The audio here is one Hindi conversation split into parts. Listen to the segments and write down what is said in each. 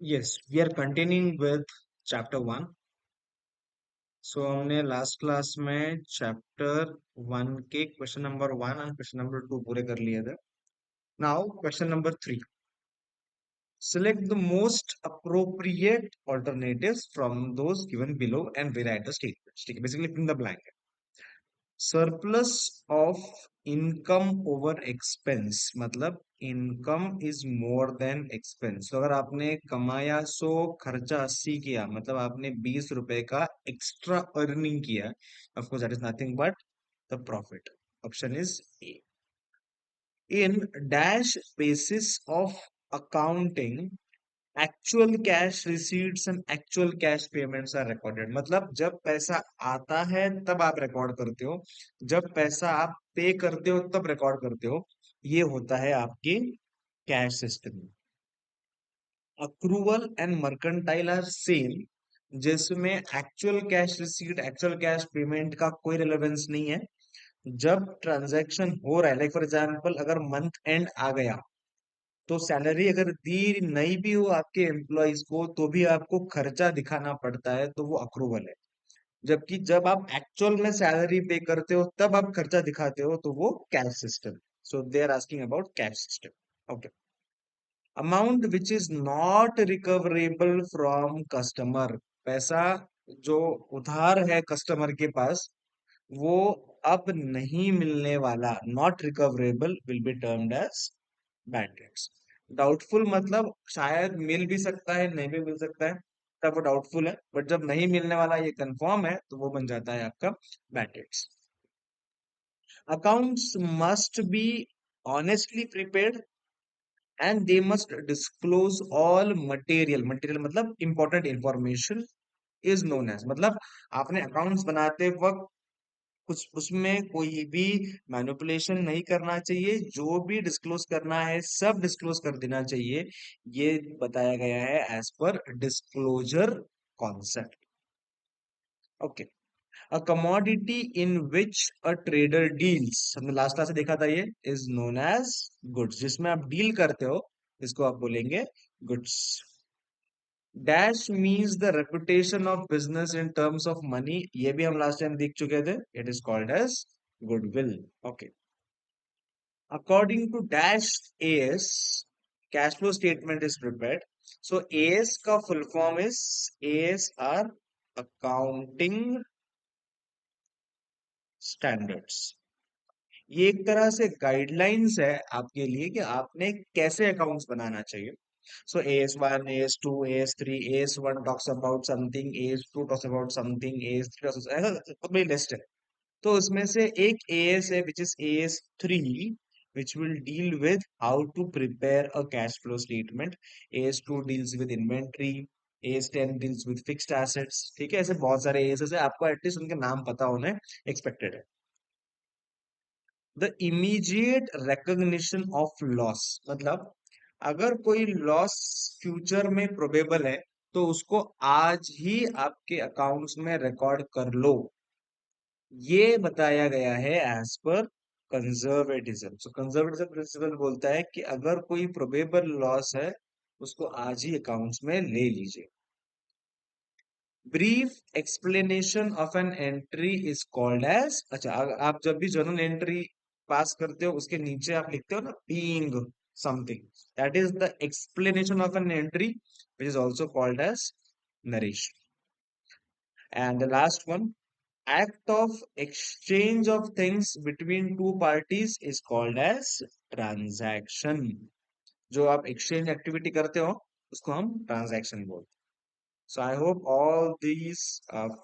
Yes, we are continuing with chapter 1. सो हमने लास्ट क्लास में चैप्टर 1 के क्वेश्चन नंबर 1 और क्वेश्चन नंबर 2 पूरे कर लिए थे. Now question number 3. Select the most appropriate alternatives from those given below and rewrite the statements. ठीक है, basically fill the blank. Surplus of income over expense मतलब income is more than expense. तो अगर आपने कमाया 100, खर्चा 80 किया, मतलब आपने 20 रुपए का एक्स्ट्रा अर्निंग किया. Of course that is nothing but the profit. Option is A. In dash basis of accounting actual cash receipts and actual cash payments are recorded. मतलब जब पैसा आता है तब आप रिकॉर्ड करते हो, जब पैसा आप पे करते हो तब रिकॉर्ड करते हो. ये होता है आपके cash system. Accrual and mercantile are same, जिसमें actual cash receipt actual cash payment का कोई रिलेवेंस नहीं है. जब ट्रांजैक्शन हो रहा है, लाइक फॉर एग्जांपल अगर मंथ एंड आ गया तो सैलरी अगर दी नहीं भी हो आपके एम्प्लॉयज को तो भी आपको खर्चा दिखाना पड़ता है, तो वो अक्रूवल है. जबकि जब आप एक्चुअल में सैलरी पे करते हो तब आप खर्चा दिखाते हो, तो वो cash system. So they are asking about cash system. Okay. Amount which is not recoverable from customer. पैसा जो उधार है कस्टमर के पास, वो अब नहीं मिलने वाला, not recoverable, will be termed as bad debts. Doubtful मतलब शायद मिल भी सकता है, नहीं भी मिल सकता है, तब वो डाउटफुल है. बट जब नहीं मिलने वाला ये कंफर्म है तो वो बन जाता है आपका bad debts. Accounts must be honestly prepared and they must disclose all material मतलब important information is known as. मतलब आपने अकाउंट्स बनाते वक्त कुछ उसमें कोई भी मैनिपुलेशन नहीं करना चाहिए. जो भी डिस्क्लोज करना है सब डिस्क्लोज कर देना चाहिए. ये बताया गया है as per disclosure concept. Okay. A commodity in which a trader deals, हमने लास्ट क्लास से देखा था, ये इज नोन एज गुड्स. जिसमें आप डील करते हो इसको आप बोलेंगे goods. Dash means the reputation of business in terms of money. ये भी हम लास्ट टाइम देख चुके थे. It is called as goodwill. Okay. According to dash AS, cash flow statement is prepared. So AS का full form is AS are accounting standards. ये एक तरह से गाइडलाइंस है आपके लिए कि आपने कैसे अकाउंट्स बनाना चाहिए. सो AS1, AS2, AS3, AS1 talks about something, AS2 talks about something, AS3 talks about, ऐसा बड़ी लिस्ट है. तो उसमें से एक AS है which is AS3, which will deal with how to prepare a cash flow statement. AS2 deals with inventory. AS10 deals with fixed assets. ठीक है, ऐसे बहुत सारे AS है, आपको एटलीस्ट उनके नाम पता होने एक्सपेक्टेड है. The immediate recognition of loss मतलब अगर कोई लॉस फ्यूचर में प्रोबेबल है तो उसको आज ही आपके अकाउंट्स में रिकॉर्ड कर लो. ये बताया गया है एज पर कंजर्वेटिज्म. सो कंजर्वेटिज्म प्रिंसिपल बोलता है कि अगर कोई प्रोबेबल लॉस है उसको आज ही अकाउंट्स में ले लीजिए. Brief explanation of an entry is called as. अच्छा, आप जब भी जर्नल एंट्री पास करते हो उसके नीचे आप लिखते हो ना being something, that is the explanation of an entry which is also called as narration. And the last one, act of exchange of things between two parties is called as transaction. जो आप exchange activity करते हो उसको हम transaction बोलते हैं. So I hope all these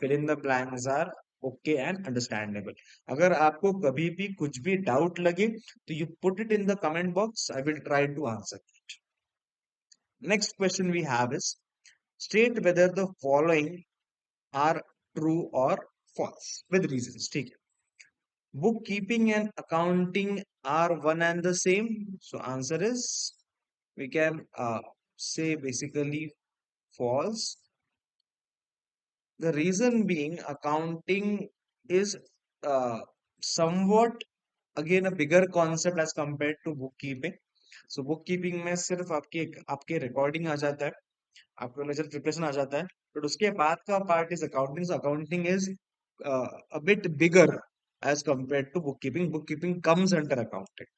fill in the blanks are okay and understandable. अगर आपको कभी भी कुछ भी doubt लगे तो you put it in the comment box. I will try to answer it. Next question we have is, state whether the following are true or false with reasons. ठीक है. Bookkeeping and accounting are one and the same. So answer is, we can say basically false. The reason being accounting is uh, somewhat again a bigger concept as compared to bookkeeping. So bookkeeping में सिर्फ आपके आपके रिकॉर्डिंग आ जाता है. आपको नजर प्रिपरेशन आ जाता है, बट उसके बाद का part is accounting. Accounting is a bit bigger as compared to bookkeeping. Bookkeeping comes under accounting.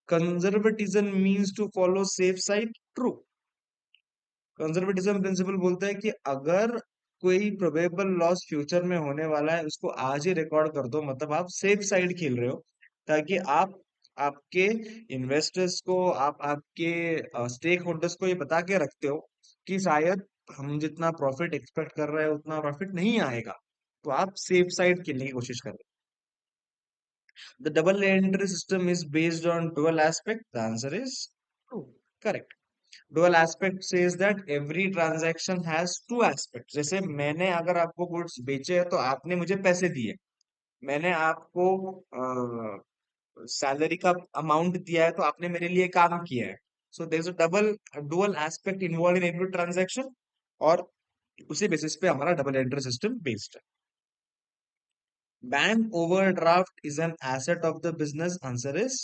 Conservatism means to follow safe side. True. Conservatism principle बोलता है कि अगर कोई प्रोबेबल लॉस फ्यूचर में होने वाला है उसको आज ही रिकॉर्ड कर दो, मतलब आप सेफ साइड खेल रहे हो, ताकि आप आपके इन्वेस्टर्स को, आप आपके स्टेक होल्डर्स को ये बता के रखते हो कि शायद हम जितना प्रॉफिट एक्सपेक्ट कर रहे हैं उतना प्रॉफिट नहीं आएगा, तो आप सेफ साइड खेलने की कोशिश कर रहे हो. The double entry system is based on dual aspect. The answer is true. Correct. Dual aspect says that every transaction has to aspect. जैसे मैंने अगर आपको गुड्स बेचे हैं तो आपने मुझे पैसे दिए, मैंने आपको सैलरी का अमाउंट दिया है तो आपने मेरे लिए काम किया है. So there is a double dual aspect involve in every transaction, और उसी बेसिस पे हमारा डबल एंट्री सिस्टम बेस्ड है. Bank overdraft is an asset of the business. Answer is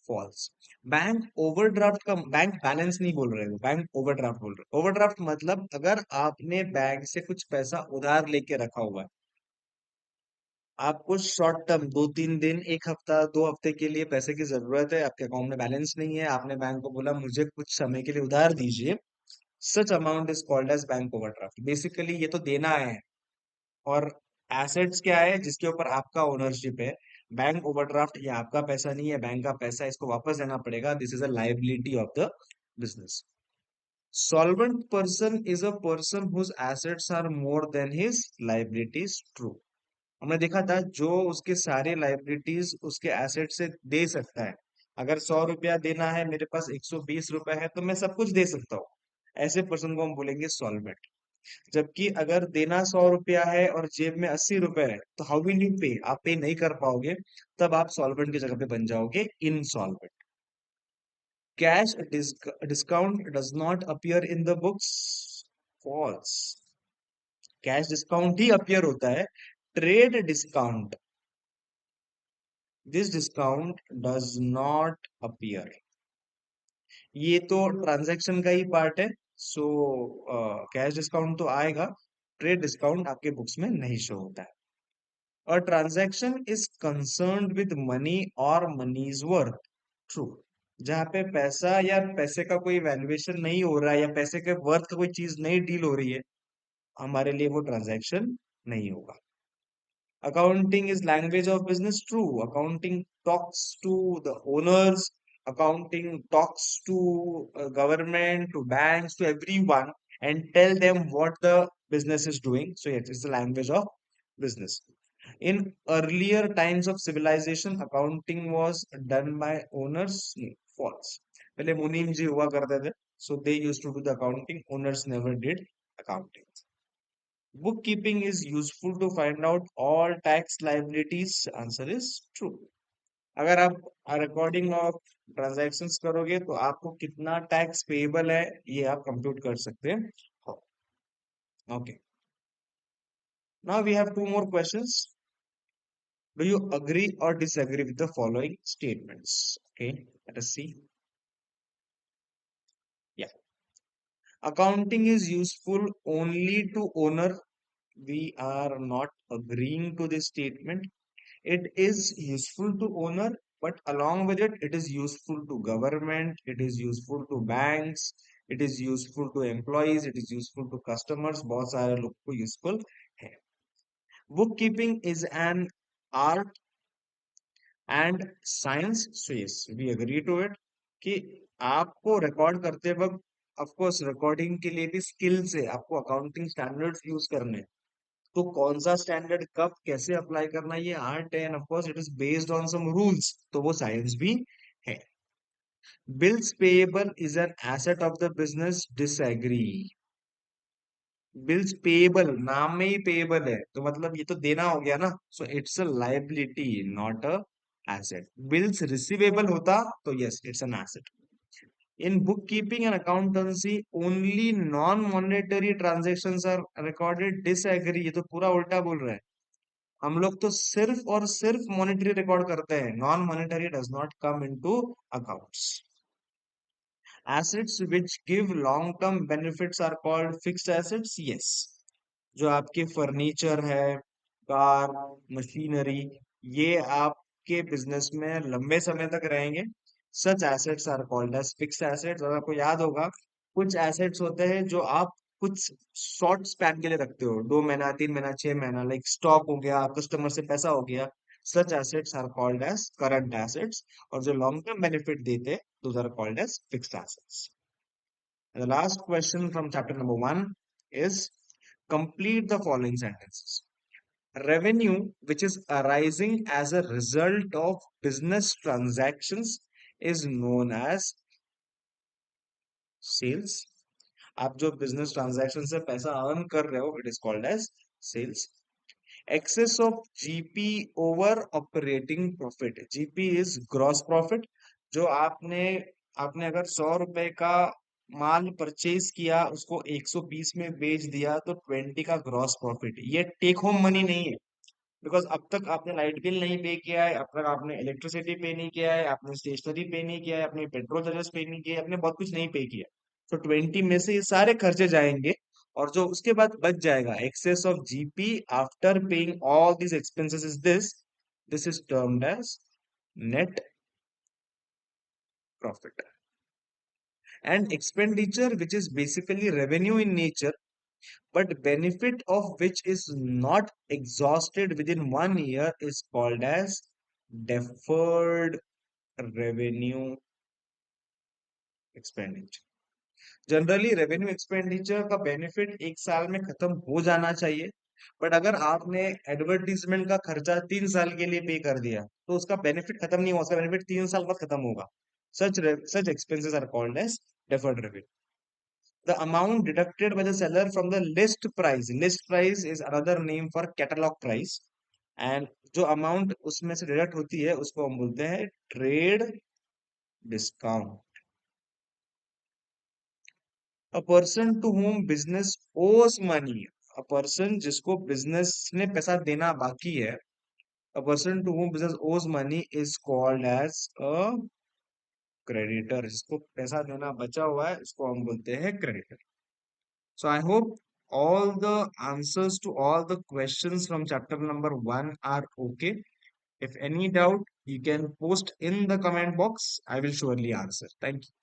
false. Bank overdraft का बैंक बैलेंस नहीं बोल रहे हो, बैंक ओवरड्राफ्ट बोल रहे हो. ओवरड्राफ्ट मतलब अगर आपने बैंक से कुछ पैसा उधार लेके रखा हुआ है, आपको शॉर्ट टर्म 2-3 दिन, एक हफ्ता, 2 हफ्ते के लिए पैसे की जरूरत है, आपके अकाउंट में बैलेंस नहीं है, आपने बैंक को बोला मुझे कुछ समय के लिए उधार दीजिए, such amount is called as bank overdraft. Basically ये तो देना है, और एसेट्स क्या है जिसके ऊपर आपका ओनरशिप है. बैंक ओवरड्राफ्ट ये आपका पैसा नहीं है, बैंक का पैसा, इसको वापस देना पड़ेगा. This is a liability of the business. Solvent person is a person whose assets are more than his liabilities. True. हमने देखा था जो उसके सारे लाइबिलिटीज उसके एसेट से दे सकता है. अगर 100 रुपया देना है, मेरे पास 120 रुपया है, तो मैं सब कुछ दे सकता हूँ. ऐसे पर्सन को हम बोलेंगे सॉल्वेंट. जबकि अगर देना 100 रुपया है और जेब में 80 रुपए है, तो हाउ विल यू पे, आप पे नहीं कर पाओगे, तब आप सॉल्वेंट की जगह पे बन जाओगे insolvent. Cash discount does not appear in the books. False. Cash discount ही अपीयर होता है. Trade discount, this discount does not appear. ये तो ट्रांजैक्शन का ही पार्ट है. सो कैश डिस्काउंट तो आएगा, ट्रेड डिस्काउंट आपके बुक्स में नहीं शो होता है. A transaction is concerned with money or money's worth. True. जहां पे पैसा या पैसे का कोई वैल्यूएशन नहीं हो रहा है, या पैसे के वर्थ का कोई चीज नहीं डील हो रही है, हमारे लिए वो ट्रांजैक्शन नहीं होगा. Accounting is language of business. True. Accounting talks to the owners. Accounting talks to government, to banks, to everyone, and tell them what the business is doing. So yes, it's the language of business. In earlier times of civilization, accounting was done by owners. No, false. पहले मुनीम जी हुआ करते थे, so they used to do the accounting. Owners never did accounting. Bookkeeping is useful to find out all tax liabilities. Answer is true. अगर आप रिकॉर्डिंग ऑफ ट्रांजैक्शंस करोगे तो आपको कितना टैक्स पेएबल है ये आप कंप्यूट कर सकते हैं. Okay. Now we have two more questions. Do you agree or disagree with the following statements? Okay, let us see. Yeah, accounting is useful only to owner. We are not agreeing to this statement. It is useful to owner, but along with it, it is useful to government, it is useful to banks, it is useful to employees, it is useful to customers. बहुत सारे लोग को useful है. Bookkeeping is an art and science. So yes, we agree to it. कि आपको रिकॉर्ड करते वक्त ऑफ कोर्स रिकॉर्डिंग के लिए भी स्किल्स है, आपको अकाउंटिंग स्टैंडर्ड्स यूज करने हैं. तो कौन सा स्टैंडर्ड कब कैसे अप्लाई करना, ये आर्ट है, and of course it is based on some rules, तो वो साइंस भी है. Bills payable is an asset of the business. Disagree. Bills payable, नाम में ही पेएबल है, तो मतलब ये तो देना हो गया ना, so it's a liability, not a asset. Bills receivable होता तो yes it's an asset. In bookkeeping and accountancy, only non-monetary transactions are recorded. Disagree. ये तो पूरा उल्टा बोल रहा है. हम लोग तो सिर्फ और सिर्फ मॉनेटरी रिकॉर्ड करते हैं. Non monetary does not come into accounts. Assets which give long term benefits are called fixed assets. Yes, जो आपके फर्नीचर है, कार, मशीनरी, ये आपके बिजनेस में लंबे समय तक रहेंगे, such assets are called as fixed assets. और आपको याद होगा, कुछ एसेट्स होते हैं जो आप कुछ शॉर्ट स्पैन के लिए रखते हो, 2 महीना, 3 महीना, 6 महीना, लाइक स्टॉक हो गया, कस्टमर से पैसा हो गया, such assets are called as current assets. और जो लॉन्ग टर्म बेनिफिट देते हैं, those are called as fixed assets. And the last question from chapter number 1 is, complete the following sentences. Revenue which is arising as a result of business transactions is known as sales. आप जो business transaction से पैसा earn कर रहे हो, it is called as sales. Excess of GP over operating profit. GP is gross profit. जो आपने अगर 100 रुपए का माल परचेज किया, उसको 120 में बेच दिया, तो 20 का ग्रॉस प्रॉफिट। ये टेक होम मनी नहीं है, बिकॉज अब तक आपने लाइट बिल नहीं पे किया है, अब तक आपने इलेक्ट्रिसिटी पे नहीं किया है, आपने स्टेशनरी पे नहीं किया है, आपने पेट्रोल चार्जेस पे नहीं किया है, आपने बहुत कुछ नहीं पे किया। तो 20 में से ये सारे खर्चे जाएंगे, और जो उसके बाद बच जाएगा, excess of GP after paying all this expenses, is this is termed as net profit. And expenditure which is basically revenue in nature, but benefit of which is not exhausted within 1 year, is called as deferred revenue expenditure. Generally revenue expenditure का बेनिफिट 1 साल में खत्म हो जाना चाहिए, बट अगर आपने एडवर्टीजमेंट का खर्चा 3 साल के लिए पे कर दिया, तो उसका बेनिफिट खत्म नहीं होगा, उसका बेनिफिट 3 साल बाद खत्म होगा। Such expenses are called as deferred revenue. The amount deducted by the seller from the list price is another name for catalog price, and जो अमाउंट उसमें से डिडक्ट होती है, उसको हम बोलते हैं trade discount. A person to whom business owes money, a person जिसको बिजनेस ने पैसा देना बाकी है, a person to whom business owes money is called as a creditor. जिसको पैसा देना बचा हुआ है, उसको हम बोलते हैं creditor. So I hope all the answers to all the questions from chapter number 1 are okay. If any doubt, you can post in the comment box. I will surely answer. Thank you.